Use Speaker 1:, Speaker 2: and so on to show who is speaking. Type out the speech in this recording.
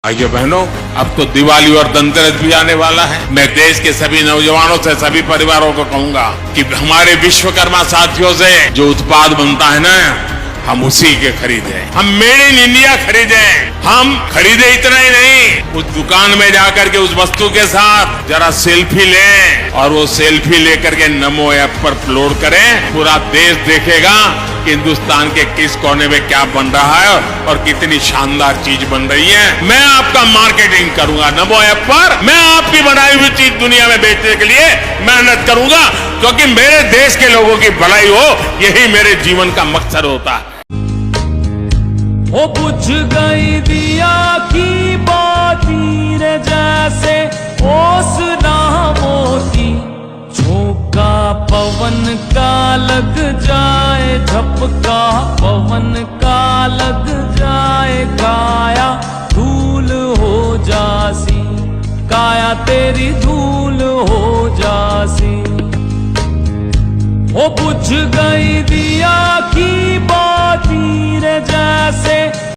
Speaker 1: भाइयों बहनों, अब तो दिवाली और धनतेरस भी आने वाला है। मैं देश के सभी नौजवानों से, सभी परिवारों को कहूंगा कि हमारे विश्वकर्मा साथियों से जो उत्पाद बनता है ना, हम उसी के खरीदें। हम मेड इन इंडिया खरीदें। हम खरीदे इतना ही नहीं, उस दुकान में जाकर के उस वस्तु के साथ जरा सेल्फी लें और वो सेल्फी लेकर के नमो ऐप पर अपलोड करें। पूरा देश देखेगा कि हिंदुस्तान के किस कोने में क्या बन रहा है और कितनी शानदार चीज बन रही है। मैं आपका मार्केटिंग करूंगा नमो ऐप पर। मैं आपकी बनाई हुई चीज दुनिया में बेचने के लिए मेहनत करूंगा, क्योंकि मेरे देश के लोगों की भलाई हो, यही मेरे जीवन का मकसद होता है।
Speaker 2: वो बुझ गई दिया की बाती रे, जैसे ओस ना मोती। झोंका पवन का लग जाए, झपका पवन का लग जाए। काया धूल हो जासी, काया तेरी धूल हो जासी। वो बुझ गई दिया